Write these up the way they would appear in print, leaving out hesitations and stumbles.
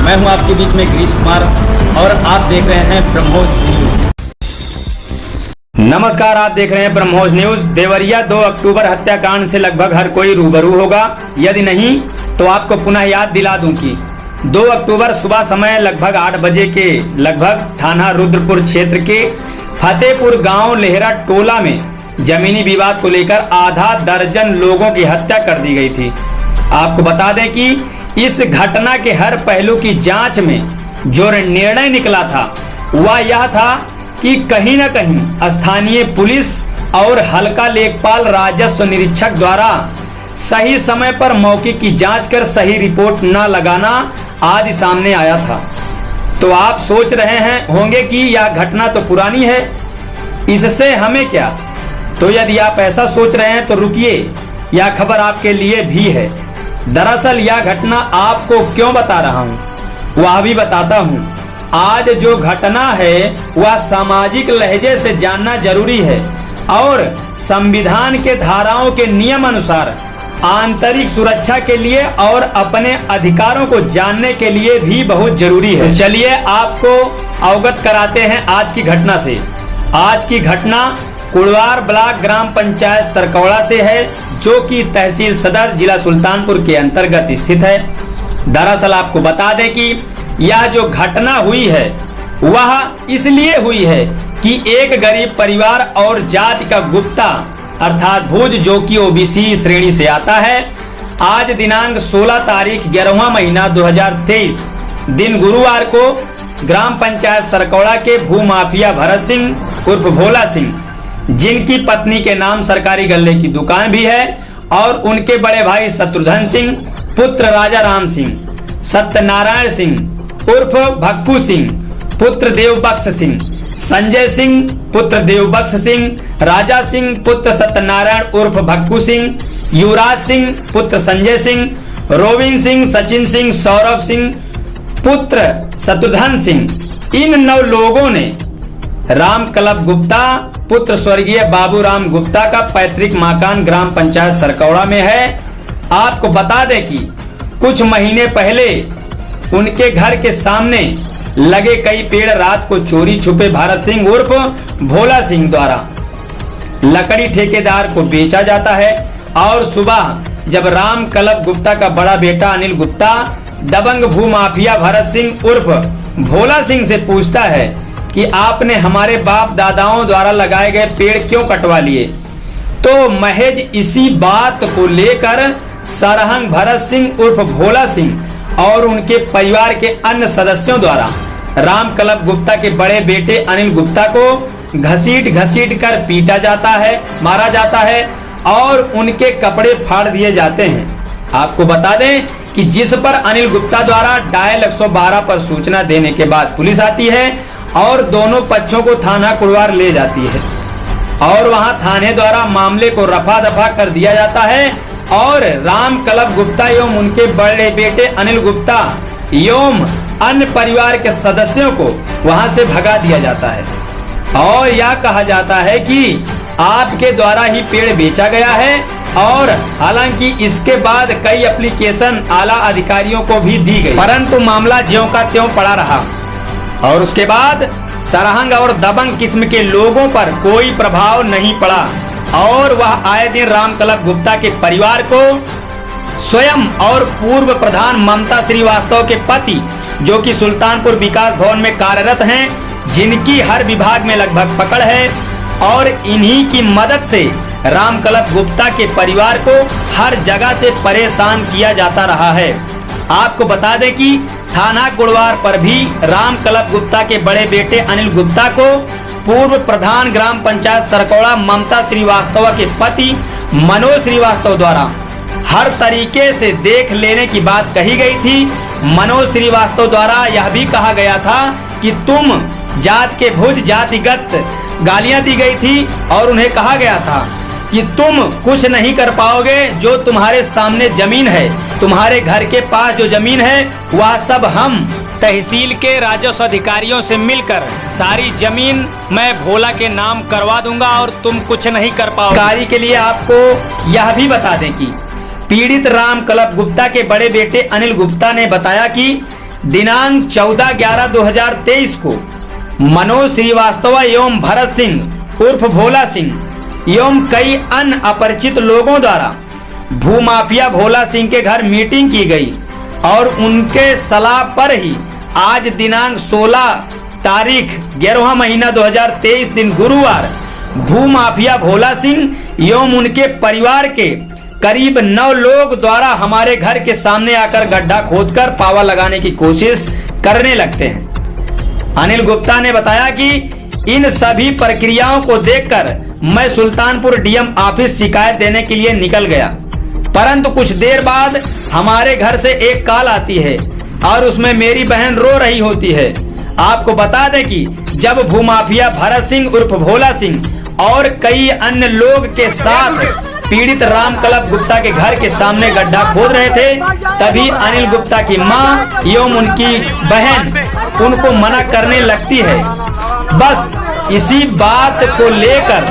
मैं हूं आपके बीच में गिरीश कुमार और आप देख रहे हैं ब्रह्मोस न्यूज। नमस्कार, आप देख रहे हैं ब्रह्मोस न्यूज। देवरिया 2 अक्टूबर हत्याकांड से लगभग हर कोई रूबरू होगा। यदि नहीं तो आपको पुनः याद दिला दूं कि 2 अक्टूबर सुबह समय लगभग 8 बजे के लगभग थाना रुद्रपुर क्षेत्र के फतेहपुर गांव लेहरा टोला में जमीनी विवाद को लेकर आधा दर्जन लोगों की हत्या कर दी गई थी। आपको बता दें कि इस घटना के हर पहलू की जांच में जो निर्णय निकला था वह यह था कि कहीं न कहीं स्थानीय पुलिस और हल्का लेखपाल राजस्व निरीक्षक द्वारा सही समय पर मौके की जांच कर सही रिपोर्ट न लगाना आदि सामने आया था। तो आप सोच रहे हैं होंगे कि यह घटना तो पुरानी है, इससे हमें क्या। तो यदि आप ऐसा सोच रहे हैं तो रुकिए, यह खबर आपके लिए भी है। दरअसल यह घटना आपको क्यों बता रहा हूं वह भी बताता हूं। आज जो घटना है वह सामाजिक लहजे से जानना जरूरी है और संविधान के धाराओं के नियम अनुसार आंतरिक सुरक्षा के लिए और अपने अधिकारों को जानने के लिए भी बहुत जरूरी है। चलिए आपको अवगत कराते हैं आज की घटना से। आज की घटना कुड़वार ब्लॉक ग्राम पंचायत सरकौड़ा से है, जो कि तहसील सदर जिला सुल्तानपुर के अंतर्गत स्थित है। दरअसल आपको बता दें कि यह जो घटना हुई है वह इसलिए हुई है कि एक गरीब परिवार और जाति का गुप्ता अर्थात भूज, जो कि ओबीसी श्रेणी से आता है, आज दिनांक 16 तारीख 11वां महीना 2023 दिन गुरुवार को ग्राम पंचायत सरकौड़ा के भूमाफिया भरत सिंह उर्फ भोला सिंह, जिनकी पत्नी के नाम सरकारी गल्ले की दुकान भी है, और उनके बड़े भाई शत्रुघ्न सिंह पुत्र राजा राम सिंह, सत्यनारायण सिंह उर्फ भक्कू सिंह पुत्र देवबख्श सिंह, संजय सिंह पुत्र देवबख्श सिंह, राजा सिंह पुत्र सत्यनारायण उर्फ भक्कू सिंह, युवराज सिंह पुत्र संजय सिंह, रोविन सिंह, सचिन सिंह, सौरभ सिंह पुत्र शत्रुघ्न सिंह, इन 9 लोगों ने राम कलब गुप्ता पुत्र स्वर्गीय बाबूराम गुप्ता का पैतृक मकान ग्राम पंचायत सरकौड़ा में है। आपको बता दें कि कुछ महीने पहले उनके घर के सामने लगे कई पेड़ रात को चोरी छुपे भारत सिंह उर्फ भोला सिंह द्वारा लकड़ी ठेकेदार को बेचा जाता है, और सुबह जब राम कलब गुप्ता का बड़ा बेटा अनिल गुप्ता दबंग भूमाफिया भरत सिंह उर्फ भोला सिंह से पूछता है कि आपने हमारे बाप दादाओं द्वारा लगाए गए पेड़ क्यों कटवा लिए, तो महज इसी बात को लेकर सरहंग भरत सिंह उर्फ भोला सिंह और उनके परिवार के अन्य सदस्यों द्वारा राम कलब गुप्ता के बड़े बेटे अनिल गुप्ता को घसीट कर पीटा जाता है, मारा जाता है और उनके कपड़े फाड़ दिए जाते हैं। आपको बता दें कि जिस पर अनिल गुप्ता द्वारा डायल 112 पर सूचना देने के बाद पुलिस आती है और दोनों पक्षों को थाना कुड़वार ले जाती है, और वहां थाने द्वारा मामले को रफा दफा कर दिया जाता है और राम कलब गुप्ता एवं उनके बड़े बेटे अनिल गुप्ता एवं अन्य परिवार के सदस्यों को वहां से भगा दिया जाता है, और यह कहा जाता है कि आपके द्वारा ही पेड़ बेचा गया है। और हालांकि इसके बाद कई एप्लीकेशन आला अधिकारियों को भी दी गई, परंतु मामला ज्यों का त्यों पड़ा रहा और उसके बाद सरहंग और दबंग किस्म के लोगों पर कोई प्रभाव नहीं पड़ा, और वह आए दिन राम कलब गुप्ता के परिवार को स्वयं और पूर्व प्रधान ममता श्रीवास्तव के पति, जो कि सुल्तानपुर विकास भवन में कार्यरत हैं, जिनकी हर विभाग में लगभग पकड़ है, और इन्हीं की मदद से राम कलब गुप्ता के परिवार को हर जगह से परेशान किया जाता रहा है। आपको बता दें कि थाना कुड़वार पर भी राम कलब गुप्ता के बड़े बेटे अनिल गुप्ता को पूर्व प्रधान ग्राम पंचायत सरकौड़ा ममता श्रीवास्तव के पति मनोज श्रीवास्तव द्वारा हर तरीके से देख लेने की बात कही गई थी। मनोज श्रीवास्तव द्वारा यह भी कहा गया था कि तुम जात के भुज जातिगत गालियां दी गई थी, और उन्हें कहा गया था कि तुम कुछ नहीं कर पाओगे, जो तुम्हारे सामने जमीन है, तुम्हारे घर के पास जो जमीन है वह सब हम तहसील के राजस्व अधिकारियों से मिलकर सारी जमीन मैं भोला के नाम करवा दूंगा और तुम कुछ नहीं कर पाओगे। कार्य के लिए आपको यह भी बता दें कि पीड़ित राम कलब गुप्ता के बड़े बेटे अनिल गुप्ता ने बताया कि दिनांक 14/11/2023 को मनोज श्रीवास्तव एवं भरत सिंह उर्फ भोला सिंह एवं कई अन्य अपरिचित लोगों द्वारा भूमाफिया भोला सिंह के घर मीटिंग की गई और उनके सलाह पर ही आज दिनांक 16 तारीख 11वां महीना 2023 दिन गुरुवार भूमाफिया भोला सिंह एवं उनके परिवार के करीब 9 लोग द्वारा हमारे घर के सामने आकर गड्ढा खोदकर पावा लगाने की कोशिश करने लगते हैं। अनिल गुप्ता ने बताया कि इन सभी प्रक्रियाओं को देखकर मैं सुल्तानपुर डीएम ऑफिस शिकायत देने के लिए निकल गया, परंतु कुछ देर बाद हमारे घर से एक कॉल आती है और उसमें मेरी बहन रो रही होती है। आपको बता दें कि जब भूमाफिया भरत सिंह उर्फ भोला सिंह और कई अन्य लोग के साथ पीड़ित रामकलप गुप्ता के घर के सामने गड्ढा खोद रहे थे, तभी अनिल गुप्ता की मां एवं उनकी बहन उनको मना करने लगती है। बस इसी बात को लेकर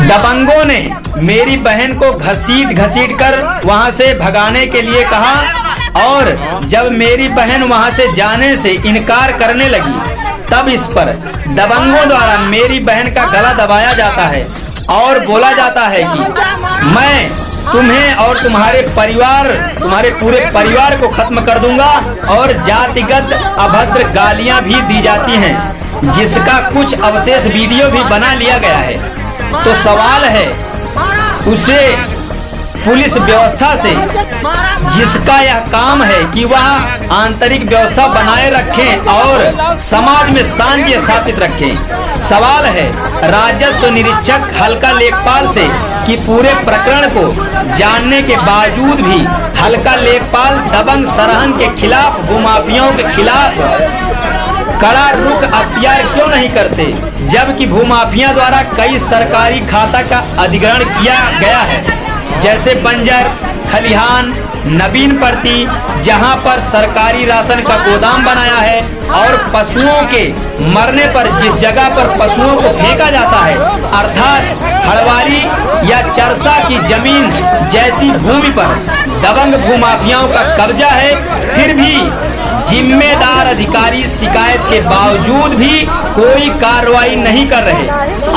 दबंगों ने मेरी बहन को घसीट कर वहां से भगाने के लिए कहा और जब मेरी बहन वहां से जाने से इनकार करने लगी, तब इस पर दबंगों द्वारा मेरी बहन का गला दबाया जाता है और बोला जाता है कि मैं तुम्हें और तुम्हारे पूरे परिवार को खत्म कर दूंगा और जातिगत अभद्र गालियां भी दी जाती हैं, जिसका कुछ अवशेष वीडियो भी बना लिया गया है। तो सवाल है उसे पुलिस व्यवस्था से, जिसका यह काम है कि वह आंतरिक व्यवस्था बनाए रखें और समाज में शांति स्थापित रखें। सवाल है राजस्व निरीक्षक हल्का लेखपाल से कि पूरे प्रकरण को जानने के बावजूद भी हल्का लेखपाल दबंग सरहंग के खिलाफ, भूमाफियाओं के खिलाफ कड़ा रुख अख्तियार क्यों नहीं करते, जबकि भूमाफिया द्वारा कई सरकारी खाता का अधिग्रहण किया गया है, जैसे बंजर खलिहान, नवीन प्रति, जहां पर सरकारी राशन का गोदाम बनाया है और पशुओं के मरने पर जिस जगह पर पशुओं को फेंका जाता है, अर्थात हड़वारी या चरसा की जमीन जैसी भूमि पर दबंग भूमाफियाओं का कब्जा है, फिर भी जिम्मेदार अधिकारी शिकायत के बावजूद भी कोई कार्रवाई नहीं कर रहे।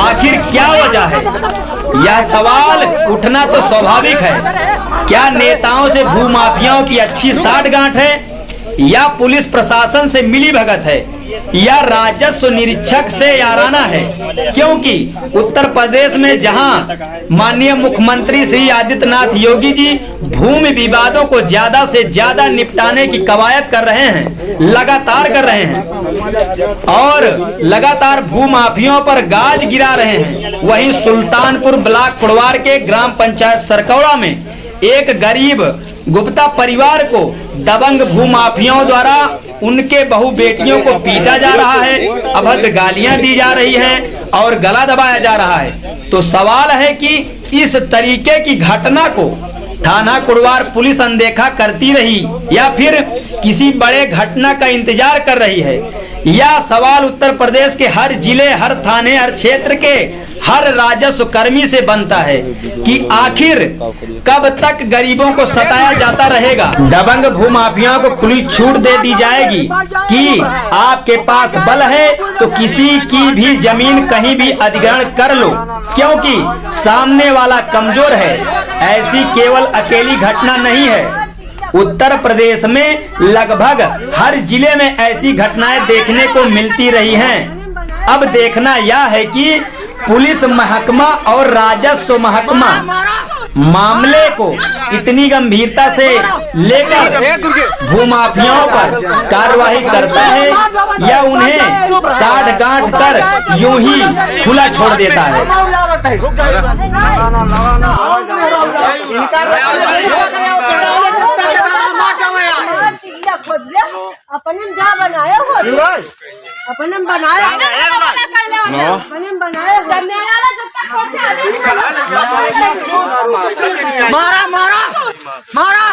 आखिर क्या वजह है? यह सवाल उठना तो स्वाभाविक है। क्या नेताओं से भूमाफियाओं की अच्छी साठगांठ है, या पुलिस प्रशासन से मिली भगत है, या राजस्व निरीक्षक से याराना है? क्योंकि उत्तर प्रदेश में जहां माननीय मुख्यमंत्री श्री आदित्यनाथ योगी जी भूमि विवादों को ज्यादा से ज्यादा निपटाने की कवायद कर रहे हैं, लगातार कर रहे हैं और लगातार भूमाफियों पर गाज गिरा रहे हैं, वहीं सुल्तानपुर ब्लॉक कुड़वार के ग्राम पंचायत सरकौड़ा में एक गरीब गुप्ता परिवार को दबंग भूमाफियाओं द्वारा उनके बहु बेटियों को पीटा जा रहा है, अभद्र गालियां दी जा रही हैं और गला दबाया जा रहा है। तो सवाल है कि इस तरीके की घटना को थाना कुड़वार पुलिस अनदेखा करती रही या फिर किसी बड़े घटना का इंतजार कर रही है? यह सवाल उत्तर प्रदेश के हर जिले, हर थाने, हर क्षेत्र के हर राजस्व कर्मी से बनता है कि आखिर कब तक गरीबों को सताया जाता रहेगा। दबंग भूमाफियाओं को खुली छूट दे दी जाएगी कि आपके पास बल है तो किसी की भी जमीन कहीं भी अधिग्रहण कर लो, क्योंकि सामने वाला कमजोर है। ऐसी केवल अकेली घटना नहीं है, उत्तर प्रदेश में लगभग हर जिले में ऐसी घटनाएं देखने को मिलती रही हैं। अब देखना यह है कि पुलिस महकमा और राजस्व महकमा मामले को इतनी गंभीरता से लेकर भूमाफियाओं पर कार्रवाई करता है या उन्हें साठ-गांठ कर यूं ही खुला छोड़ देता है। अपने जा बनाया हो, अपने बनाया मारा मारा मारा